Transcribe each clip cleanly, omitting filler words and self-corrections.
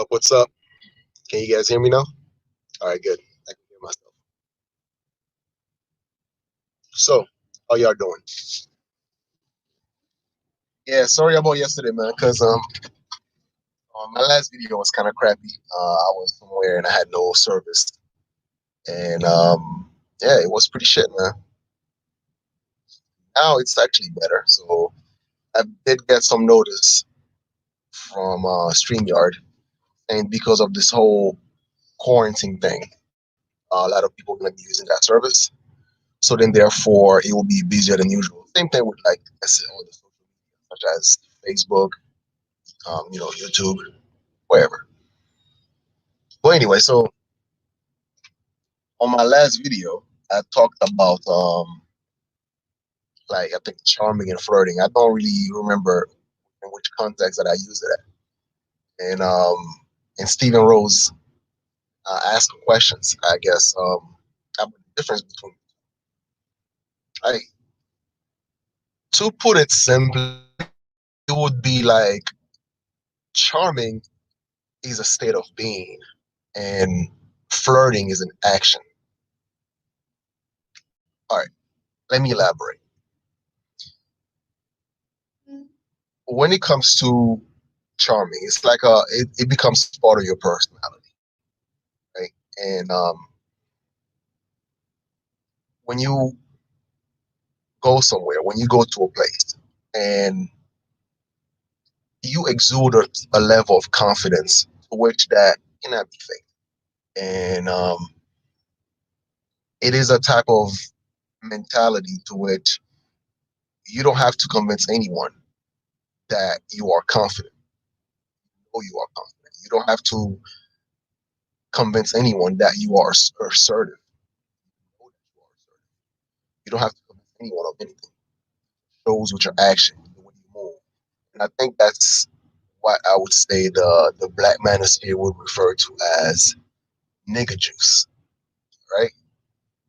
What's up? Can you guys hear me now? All right, good. I can hear myself. So, how y'all doing? Yeah, sorry about yesterday, man, because my last video was kind of crappy. I was somewhere and I had no service, and yeah, it was pretty shit, man. Now it's actually better. So I did get some notice from StreamYard, and because of this whole quarantine thing, a lot of people are gonna be using that service. So then, therefore, it will be busier than usual. Same thing with like I said, all the social media, such as Facebook, YouTube, wherever. But anyway, so on my last video, I talked about like I think charming and flirting. I don't really remember in which context that I used it at. And Stephen Rose asked questions, I guess, about the difference between like to put it simply, it would be like charming is a state of being and flirting is an action. All right, let me elaborate. When it comes to charming, it's like it becomes part of your personality, right? And when you go somewhere, when you go to a place, and you exude a level of confidence to which that cannot be fake, and it is a type of mentality to which you don't have to convince anyone that you are confident or you are confident. You don't have to convince anyone that you are assertive. You don't have to convince anyone of anything. Shows with your action, the way you move. And I think that's what I would say the black manosphere would refer to as nigga juice, right?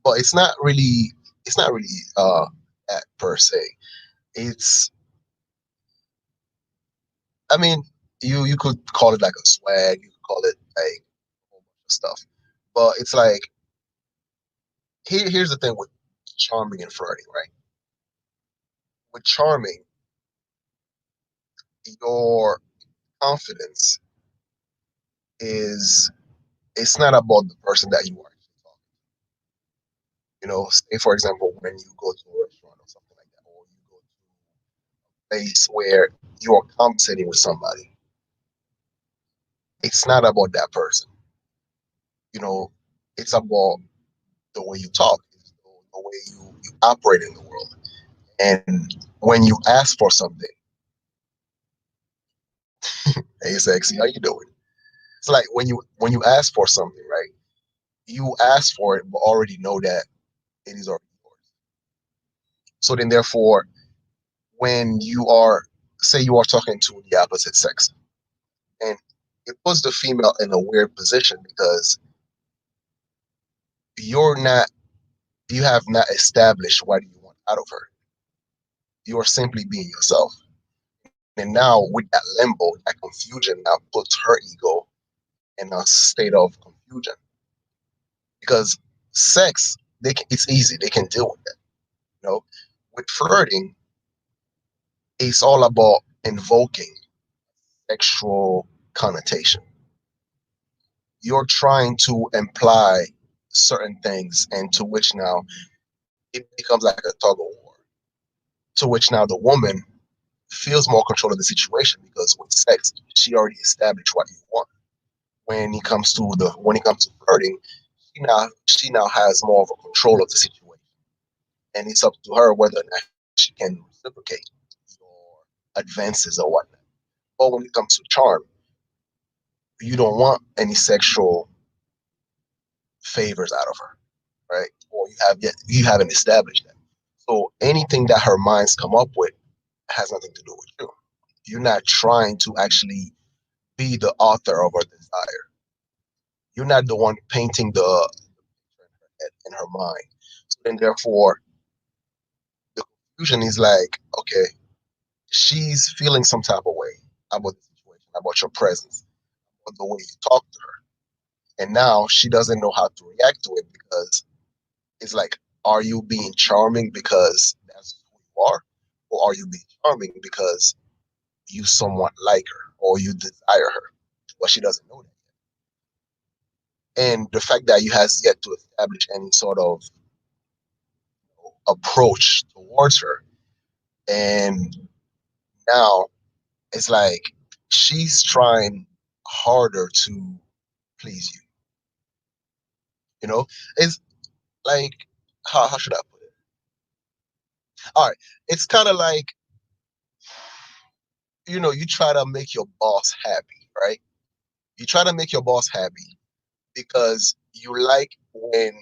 But it's not really that per se. It's I mean, you could call it like a swag, you could call it like a whole bunch of stuff. But it's like here's the thing with charming and flirting, right? With charming, your confidence is it's not about the person that you are actually talking. Say for example, when you go to a restaurant or something like that, or you go to a place where you are conversating with somebody, it's not about that person. You know, it's about the way you talk, the way you operate in the world. And when you ask for something, hey sexy, how you doing? It's like when you ask for something, right? You ask for it, but already know that it is already yours. So then, therefore, when you are, say, you are talking to the opposite sex, and it puts the female in a weird position because you're not, you have not established what you want out of her. You are simply being yourself. And now, with that limbo, that confusion now puts her ego in a state of confusion because sex, it's easy, they can deal with that. You know, with flirting, it's all about invoking sexual connotation. You're trying to imply certain things, and to which now it becomes like a tug of war. To which now the woman feels more control of the situation because with sex, she already established what you want. When it comes to flirting, she now has more of a control of the situation, and it's up to her whether or not she can reciprocate your advances or whatnot. Or when it comes to charm, you don't want any sexual favors out of her, right? Or you haven't established that. So anything that her minds come up with has nothing to do with you. You're not trying to actually be the author of her desire. You're not the one painting the in her mind. So then, therefore, the confusion is like, okay, she's feeling some type of way about the situation, about your presence, or the way you talk to her. And now she doesn't know how to react to it because it's like, are you being charming because that's who you are? Or are you being charming because you somewhat like her or you desire her? Well, she doesn't know that. And the fact that you has yet to establish any sort of approach towards her. And now it's like she's trying harder to please you. You know, it's like, how should I put it? All right, it's kind of like, you try to make your boss happy, right? You try to make your boss happy because you like when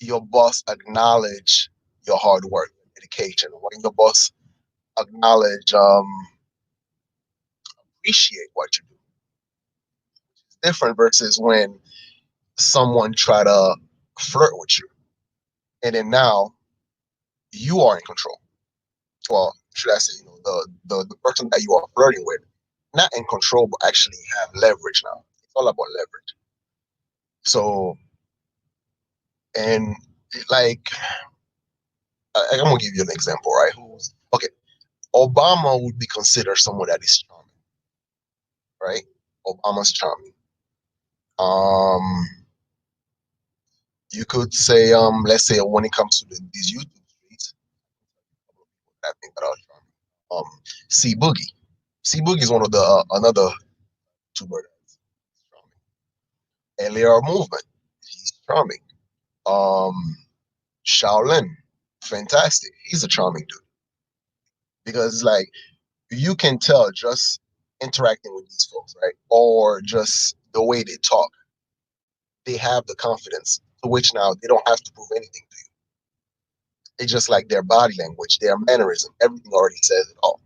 your boss acknowledge your hard work, your dedication, when your boss acknowledge, appreciate what you do. It's different versus when someone try to flirt with you, and then now you are in control. Well, should I say, the person that you are flirting with, not in control, but actually have leverage now. It's all about leverage. So, and like, I'm gonna give you an example, right? Who's okay? Obama would be considered someone that is charming, right? Obama's charming. Um, you could say, let's say when it comes to these YouTube streets, I think that are charming. C Boogie. C Boogie is one of the another YouTuber that's charming. LAR Movement, he's charming. Um, Shaolin, fantastic. He's a charming dude because it's like you can tell just interacting with these folks, right? Or just the way they talk, they have the confidence to which now they don't have to prove anything to you. It's just like their body language, their mannerism, everything already says it all.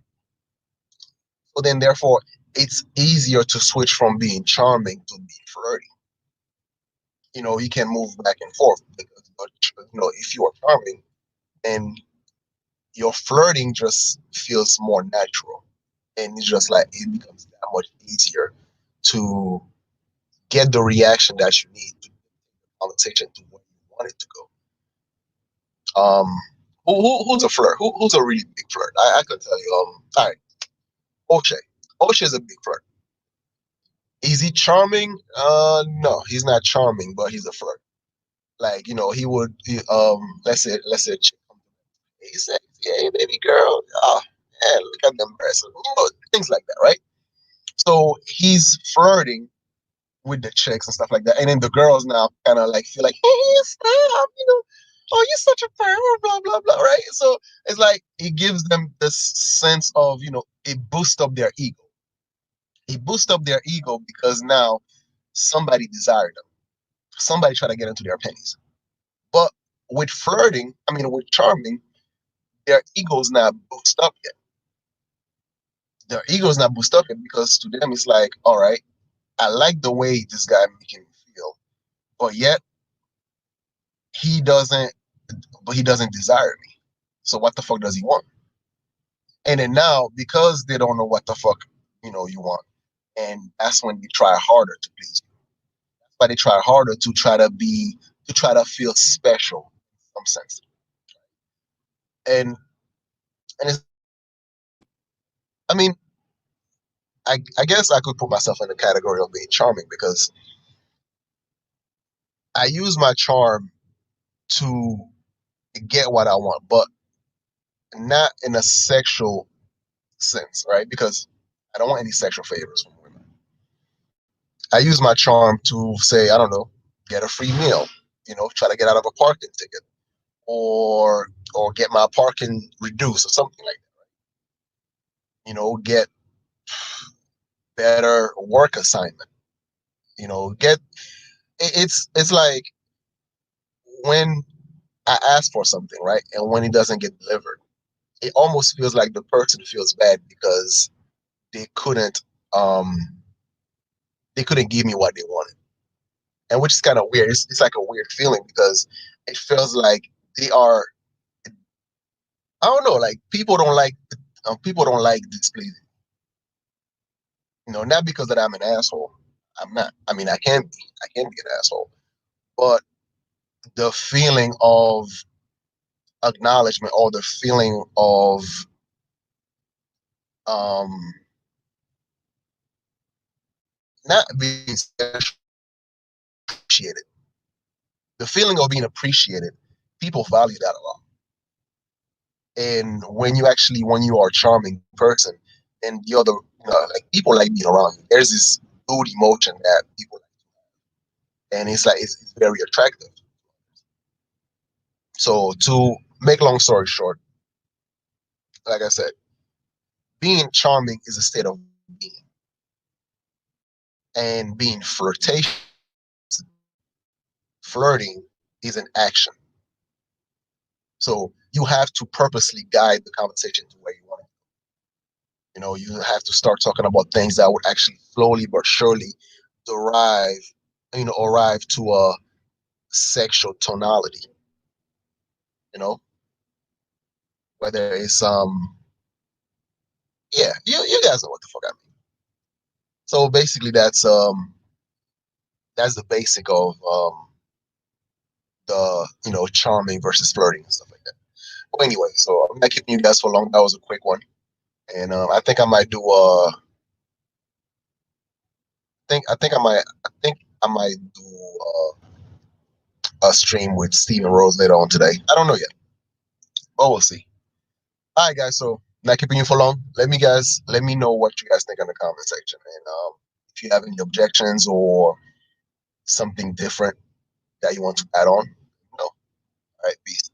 So then, therefore, it's easier to switch from being charming to being flirty. You can move back and forth because if you are charming and your flirting just feels more natural, and it's just like it becomes that much easier to get the reaction that you need to conversation to where you want it to go. Who's a flirt? Who's a really big flirt? I could tell you. All right, O'Shea. O'Shea is a big flirt. Is he charming? No, he's not charming, but he's a flirt. Like, he would. Let's say, a chick comes to me, he says, "Hey, baby girl, oh, yeah, look at them breasts," things like that, right? So he's flirting with the chicks and stuff like that, and then the girls now kind of like feel like, "Hey, stop," "Oh, you're such a pervert," blah blah blah, right? So it's like it gives them this sense of, it boosts up their ego. It boosts up their ego because now somebody desired them. Somebody try to get into their pennies. But with flirting, I mean, with charming, their ego's not boosted up yet. Their ego's not boosted up yet because to them it's like, all right, I like the way this guy making me feel, but yet he doesn't, he doesn't desire me. So what the fuck does he want? And then now, because they don't know what the fuck, you want, and that's when they try harder to please you. That's why they try harder to try to feel special in some sense. And it's, I mean, I guess I could put myself in the category of being charming because I use my charm to get what I want, but not in a sexual sense, right? Because I don't want any sexual favors from women. I use my charm to say, I don't know, get a free meal, try to get out of a parking ticket, or get my parking reduced or something like that. Get better work assignment. Get it's like when I ask for something, right? And when it doesn't get delivered, it almost feels like the person feels bad because they couldn't um they couldn't give me what they wanted. And which is kind of weird. It's like a weird feeling because it feels like they are, I don't know, like people don't like displeasing. Not because that I'm an asshole. I'm not. I mean, I can be an asshole, but the feeling of acknowledgement or the feeling of um not being appreciated, the feeling of being appreciated, people value that a lot. And when you are a charming person and you're like people like being around you, there's this good emotion that people like, and it's like it's very attractive. So to make long story short, like I said, being charming is a state of being, and being flirtatious, flirting is an action. So you have to purposely guide the conversation to where you want it. You have to start talking about things that would actually slowly but surely derive, arrive to a sexual tonality, you know, whether it's yeah, you guys know what the fuck I mean. So basically that's the basic of the charming versus flirting and stuff like that. Well, anyway, so I'm not keeping you guys for long. That was a quick one. And I think I might do a stream with Steven Rose later on today. I don't know yet, but we'll see. All right, guys. So not keeping you for long. Let me know what you guys think in the comment section, and if you have any objections or something different that you want to add on. All right, peace.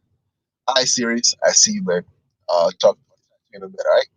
Hi, series. I see you, man. Talk to you in a bit. All right.